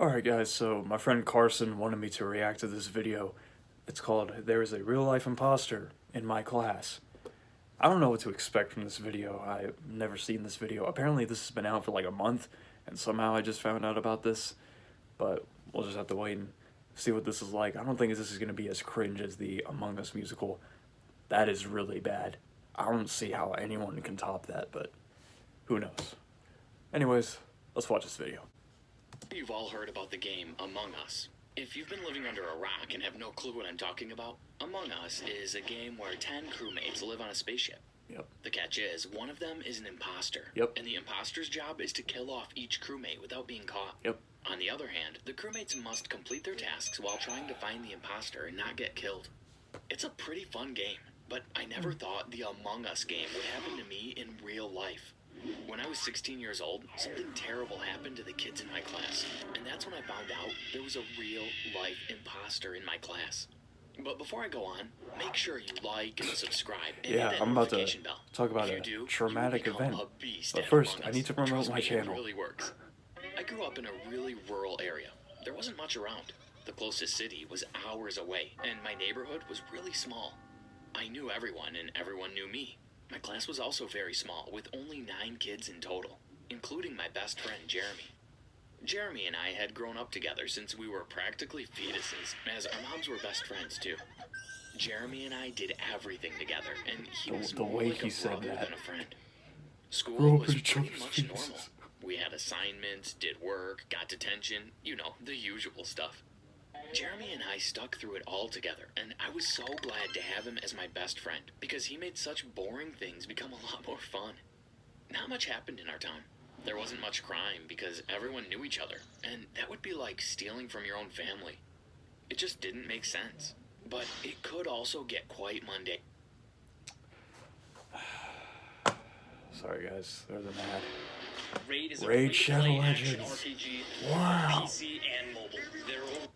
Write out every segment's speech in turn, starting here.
Alright guys, so my friend Carson wanted me to react to this video. It's called There is a Real Life Imposter in My Class. I don't know what to expect from this video. I've never seen this video. Apparently this has been out for like a month, and somehow I just found out about this. But we'll just have to wait and see what this is like. I don't think this is going to be as cringe as the Among Us musical. That is really bad. I don't see how anyone can top that, but who knows. Anyways, let's watch this video. You've all heard about the game Among Us. If you've been living under a rock and have no clue what I'm talking about, Among Us is a game where 10 crewmates live on a spaceship. Yep. The catch is, one of them is an imposter. Yep. And the imposter's job is to kill off each crewmate without being caught. Yep. On the other hand, the crewmates must complete their tasks while trying to find the imposter and not get killed. It's a pretty fun game, but I never thought the Among Us game would happen to me in real life. When I was 16 years old, something terrible happened to the kids in my class, and that's when I found out there was a real-life imposter in my class. But before I go on, make sure you like and subscribe and hit that I'm about to notification bell. talk about If a you do, traumatic you will become event. a beast But at first, Among I Us. need to promote Trust my me, channel. It really works. I grew up in a really rural area. There wasn't much around. The closest city was hours away, and my neighborhood was really small. I knew everyone, and everyone knew me. My class was also very small, with only 9 kids in total, including my best friend, Jeremy. Jeremy and I had grown up together since we were practically fetuses, as our moms were best friends, too. Jeremy and I did everything together, and he was The more way like he a said brother that. than a friend. School Grow up was in each pretty other's much faces. normal. We had assignments, did work, got detention, you know, the usual stuff. Jeremy and I stuck through it all together, and I was so glad to have him as my best friend, because he made such boring things become a lot more fun. Not much happened in our town. There wasn't much crime because everyone knew each other, and that would be like stealing from your own family. It just didn't make sense. But it could also get quite mundane. Sorry guys, they're the mad. Raid is a Raid free-to-play Shadow action Legends. RPG Wow. for PC and mobile. They're all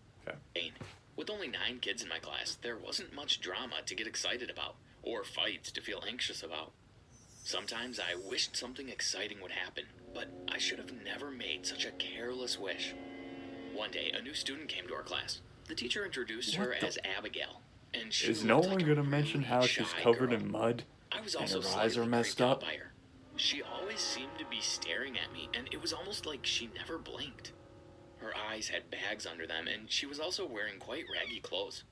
Okay. With only 9 kids in my class, there wasn't much drama to get excited about, or fights to feel anxious about. Sometimes I wished something exciting would happen, but I should have never made such a careless wish. One day, a new student came to our class. The teacher introduced her What the- as Abigail, and she Is no looked one like a gonna mention really how she's shy covered girl. in mud I was and also her eyes are slightly messed creeped out up? by her. She always seemed to be staring at me, and it was almost like she never blinked. Her eyes had bags under them, and she was also wearing quite raggy clothes.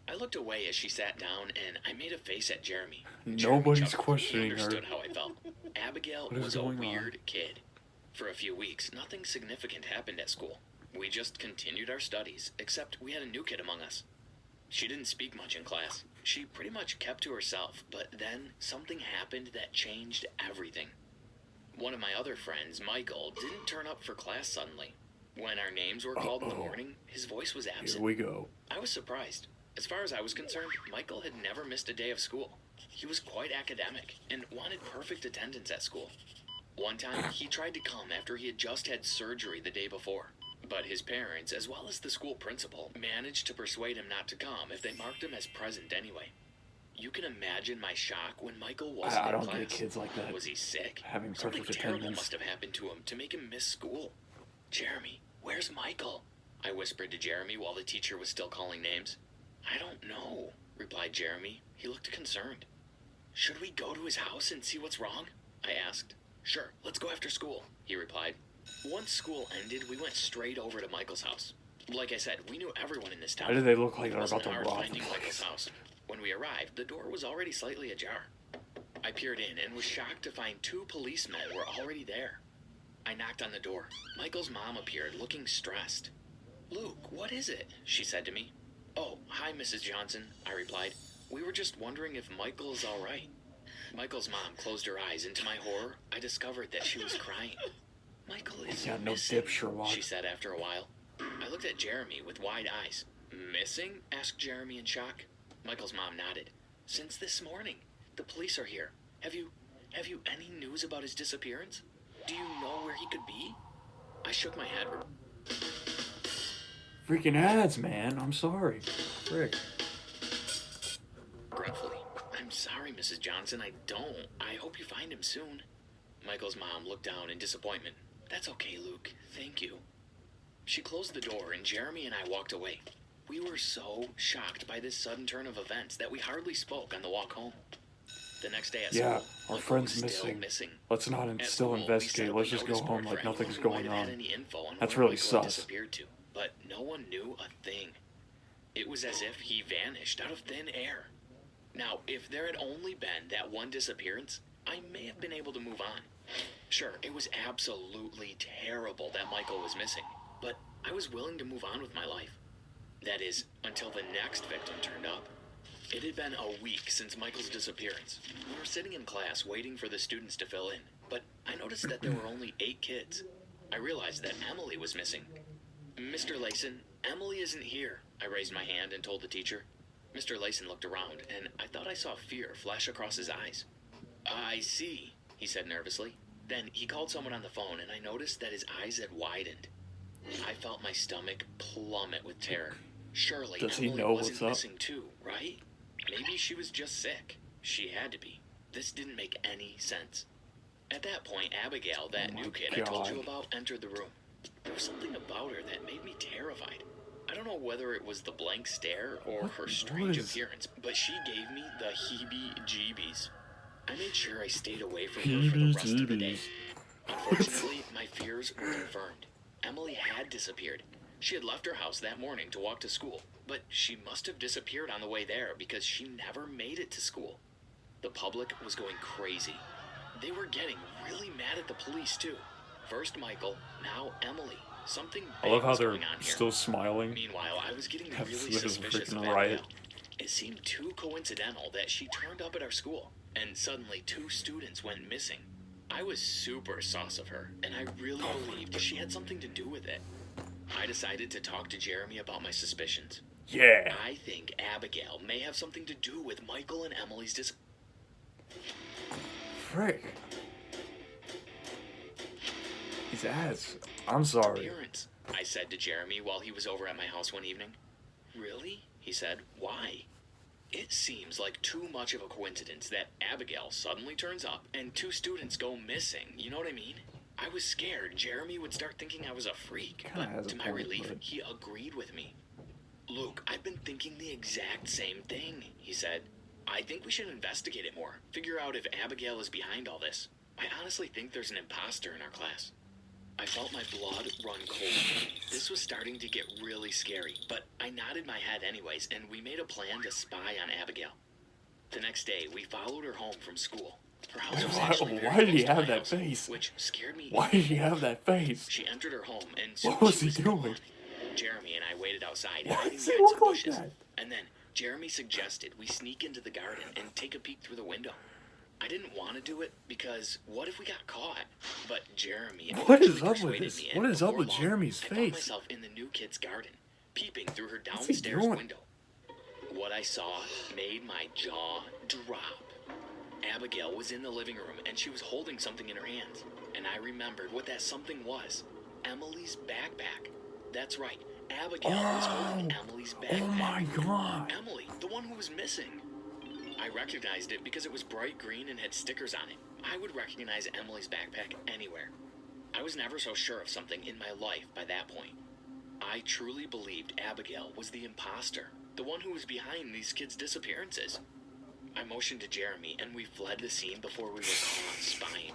I looked away as she sat down, and I made a face at Jeremy. Jeremy Nobody's chuckled. questioning He her. understood how I felt. Abigail What is was a going on? weird kid. For a few weeks, nothing significant happened at school. We just continued our studies, except we had a new kid among us. She didn't speak much in class. She pretty much kept to herself, but then something happened that changed everything. One of my other friends, Michael, didn't turn up for class suddenly. When our names were called in the Uh-oh. morning, his voice was Here absent. we go. I was surprised. As far as I was concerned, Michael had never missed a day of school. He was quite academic and wanted perfect attendance at school. One time, he tried to come after he had just had surgery the day before. But his parents, as well as the school principal, managed to persuade him not to come if they marked him as present anyway. You can imagine my shock when Michael wasn't I in don't class. get kids like that Was he sick? having Something perfect terrible attendance. must have happened to him to make him miss school. Jeremy, where's Michael? I whispered to Jeremy while the teacher was still calling names. I don't know, replied Jeremy. He looked concerned. Should we go to his house and see what's wrong? I asked. Sure, let's go after school, he replied. Once school ended, we went straight over to Michael's house. Like I said, we knew everyone in this town. Why do they look like It they're wasn't about to hard rob the finding Michael's place? house. When we arrived, the door was already slightly ajar. I peered in and was shocked to find 2 policemen were already there. I knocked on the door. Michael's mom appeared, looking stressed. Luke, what is it? She said to me. Oh, hi, Mrs. Johnson, I replied. We were just wondering if Michael is all right. Michael's mom closed her eyes, and to my horror, I discovered that she was crying. Michael is got no missing, dip, Sherlock. she said after a while. I looked at Jeremy with wide eyes. Missing? Asked Jeremy in shock. Michael's mom nodded. Since this morning. The police are here. Have you any news about his disappearance? Do you know where he could be? I shook my head. Freaking ads, man. I'm sorry. Frick. Regretfully. I'm sorry, Mrs. Johnson. I don't. I hope you find him soon. Michael's mom looked down in disappointment. That's okay, Luke. Thank you. She closed the door, and Jeremy and I walked away. We were so shocked by this sudden turn of events that we hardly spoke on the walk home. The next day at Yeah, school, our Michael friend's was still missing. missing. Let's not At still school, we investigate. set up Let's a just go notice home board like for nothing's anyone who going might have on. had any info on That's where really Michael had sus. disappeared to, but no one knew a thing. It was as if he vanished out of thin air. Now, if there had only been that one disappearance, I may have been able to move on. Sure, it was absolutely terrible that Michael was missing, but I was willing to move on with my life. That is, until the next victim turned up. It had been a week since Michael's disappearance. We were sitting in class waiting for the students to fill in, but I noticed that there were only 8 kids. I realized that Emily was missing. Mr. Layson, Emily isn't here. I raised my hand and told the teacher. Mr. Layson looked around, and I thought I saw fear flash across his eyes. I see, he said nervously. Then he called someone on the phone, and I noticed that his eyes had widened. I felt my stomach plummet with terror. Surely Does he Emily know wasn't what's up? missing too, right? Maybe she was just sick. She had to be. This didn't make any sense. At that point, Abigail, that Oh my new kid I told you God. about, entered the room. There was something about her that made me terrified. I don't know whether it was the blank stare or her strange is- appearance, but she gave me the heebie-jeebies. I made sure I stayed away from her for the rest of the day. Heebie-jeebies. Unfortunately, my fears were confirmed. Emily had disappeared. She had left her house that morning to walk to school, but she must have disappeared on the way there because she never made it to school. The public was going crazy. They were getting really mad at the police, too. First Michael, now Emily. Something I big love how was they're going on here. still smiling. Meanwhile, I was getting That's- really this is a suspicious of freaking riot. Abigail. It seemed too coincidental that she turned up at our school, and suddenly 2 students went missing. I was super sus of her, and I really believed she had something to do with it. I decided to talk to Jeremy about my suspicions. Yeah. I think Abigail may have something to do with Michael and Emily's Frick. These ads. I'm sorry. disappearance, I said to Jeremy while he was over at my house one evening. Really? He said. Why? It seems like too much of a coincidence that Abigail suddenly turns up and 2 students go missing. You know what I mean? I was scared Jeremy would start thinking I was a freak, Kinda has but a to my point, relief, but- he agreed with me. Luke, I've been thinking the exact same thing, he said. I think we should investigate it more, figure out if Abigail is behind all this. I honestly think there's an imposter in our class. I felt my blood run cold. This was starting to get really scary, but I nodded my head anyways, and we made a plan to spy on Abigail. The next day, we followed her home from school. Her house was actually very Why did he close to have my that house, face? which scared me. Why did he have that face? She entered her home, and What soon was she he gone. doing? Jeremy and I waited outside, Why hiding does he behind some look like bushes. that? And then Jeremy suggested we sneak into the garden and take a peek through the window. I didn't want to do it because what if we got caught? But Jeremy What is actually up with persuaded this? me, and What is up before with long, Jeremy's I found face? myself in the new kid's garden, peeping through her What's he downstairs doing? window. What I saw made my jaw drop. Abigail was in the living room and she was holding something in her hands. And I remembered what that something was. Emily's backpack. That's right. Abigail was holding Emily's backpack. Oh my god. Emily, the one who was missing. I recognized it because it was bright green and had stickers on it. I would recognize Emily's backpack anywhere. I was never so sure of something in my life by that point. I truly believed Abigail was the imposter, the one who was behind these kids' disappearances. I motioned to Jeremy and we fled the scene before we were caught spying.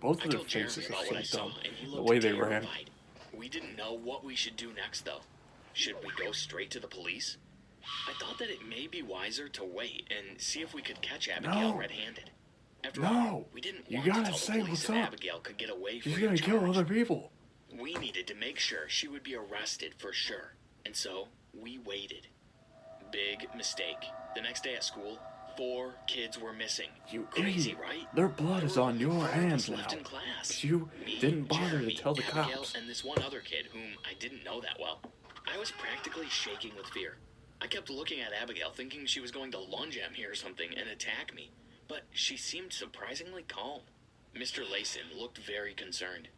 Both I of their told Jeremy faces are about what I so saw dumb. and he The looked way they ran. terrified. We didn't know what we should do next though. Should we go straight to the police? I thought that it may be wiser to wait and see if we could catch Abigail No. red-handed. After No. all, we didn't You want to gotta tell the say police what's if up. Abigail could get away She's free gonna of kill charge. other people. We needed to make sure she would be arrested for sure, and so we waited. Big mistake. The next day at school, 4 kids were missing. You Crazy, idiot. right? Their blood is There were on your 4 of us hands left now. in class. 'Cause you Me, didn't bother Jeremy, to tell the Abigail, cops. and this one other kid whom I didn't know that well. I was practically shaking with fear. I kept looking at Abigail, thinking she was going to lunge at me or something and attack me, but she seemed surprisingly calm. Mr. Layson looked very concerned.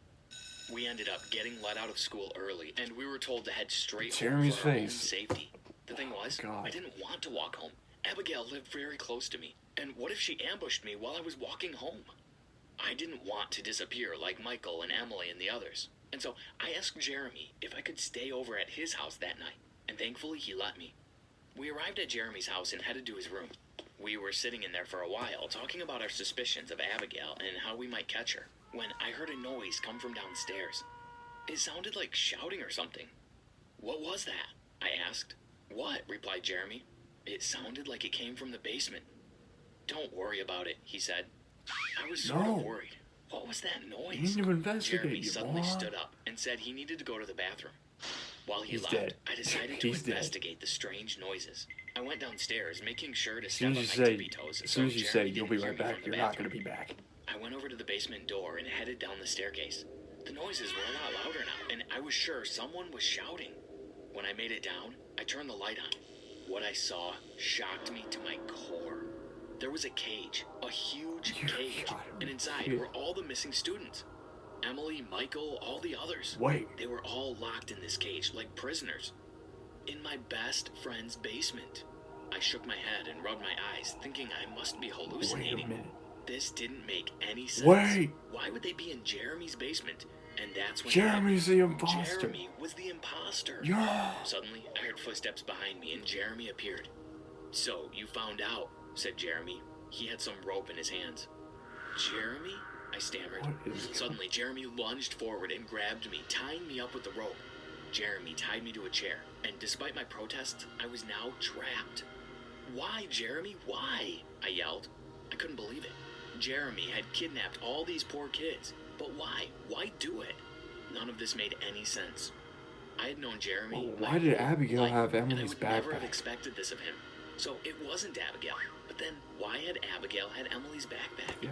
We ended up getting let out of school early, and we were told to head straight Jeremy's home for our own face. safety. The thing was, God. I didn't want to walk home. Abigail lived very close to me, and what if she ambushed me while I was walking home? I didn't want to disappear like Michael and Emily and the others. And so I asked Jeremy if I could stay over at his house that night, and thankfully he let me. We arrived at Jeremy's house and headed to his room. We were sitting in there for a while, talking about our suspicions of Abigail and how we might catch her, when I heard a noise come from downstairs. It sounded like shouting or something. What was that? I asked. What? Replied Jeremy. It sounded like it came from the basement. Don't worry about it, he said. I was sort of worried. What was that noise? You need to investigate, Jeremy you suddenly moron. stood up and said he needed to go to the bathroom. While he He's left, dead. I decided to He's dead. investigate the strange noises. I went downstairs, making sure to As step soon on as my you tippy say, toes. as soon as you say you'll be Jeremy right didn't hear me back, from you're the not going to bathroom. be back. I went over to the basement door and headed down the staircase. The noises were a lot louder now, and I was sure someone was shouting. When I made it down, I turned the light on. What I saw shocked me to my core. There was a cage, a huge You cage, gotta and be inside kidding. were all the missing students. Emily, Michael, all the others. Wait. They were all locked in this cage like prisoners. In my best friend's basement. I shook my head and rubbed my eyes, thinking I must be Wait a hallucinating. minute. This didn't make any sense. Wait. Why would they be in Jeremy's basement? And that's when Jeremy's the imposter. Jeremy was the imposter. Yeah. Suddenly, I heard footsteps behind me, and Jeremy appeared. So, you found out, said Jeremy. He had some rope in his hands. Jeremy? I stammered. What is Suddenly, Jeremy lunged forward and grabbed me, tying me up with the rope. Jeremy tied me to a chair, and despite my protests, I was now trapped. Why, Jeremy? Why? I yelled. I couldn't believe it. Jeremy had kidnapped all these poor kids. But why? Why do it? None of this made any sense. I had known Jeremy. Well, why my did whole Abigail life, have and I Emily's would never have backpack? expected this of him. So it wasn't Abigail. But then, why had Abigail had Emily's backpack? Yeah.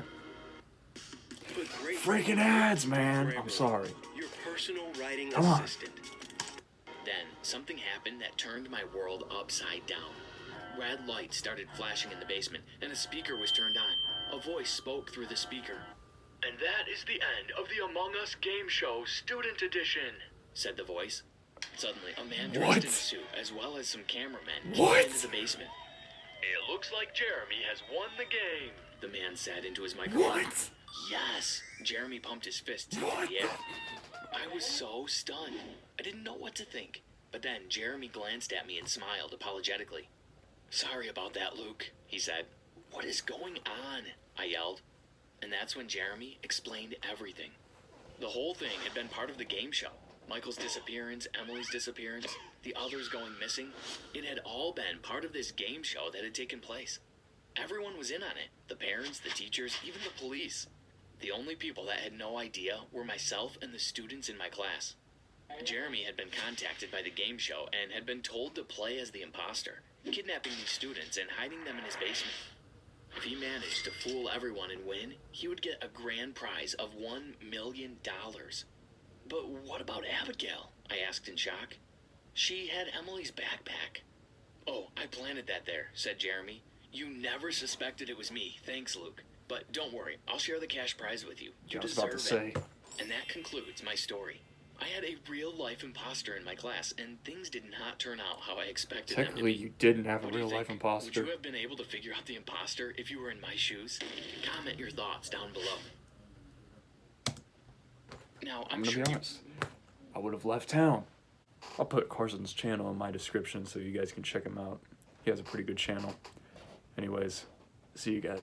But great Freaking ads, man. I'm sorry. Your personal writing Come on. assistant. Then, something happened that turned my world upside down. Red lights started flashing in the basement, and a speaker was turned on. A voice spoke through the speaker. And that is the end of the Among Us game show, Student Edition, said the voice. Suddenly, a man dressed What? in a suit, as well as some cameramen, What? came into the basement. It looks like Jeremy has won the game, the man said into his microphone. What? Yes! Jeremy pumped his fists into What? the air. I was so stunned. I didn't know what to think. But then Jeremy glanced at me and smiled apologetically. Sorry about that, Luke, he said. What is going on? I yelled. And that's when Jeremy explained everything. The whole thing had been part of the game show. Michael's disappearance, Emily's disappearance, the others going missing. It had all been part of this game show that had taken place. Everyone was in on it. The parents, the teachers, even the police. The only people that had no idea were myself and the students in my class. Jeremy had been contacted by the game show and had been told to play as the imposter, kidnapping these students and hiding them in his basement. If he managed to fool everyone and win, he would get a grand prize of $1 million. But what about Abigail? I asked in shock. She had Emily's backpack. Oh, I planted that there, said Jeremy. You never suspected it was me. Thanks, Luke. But don't worry, I'll share the cash prize with you. You I was about to deserve say. it. And that concludes my story. I had a real-life imposter in my class, and things did not turn out how I expected them to Technically, be. you didn't have a What do you real life think? imposter. Would you have been able to figure out the imposter if you were in my shoes? Comment your thoughts down below. Now, I'm I'm gonna sure be you- honest. I would have left town. I'll put Carson's channel in my description so you guys can check him out. He has a pretty good channel. Anyways, see you guys.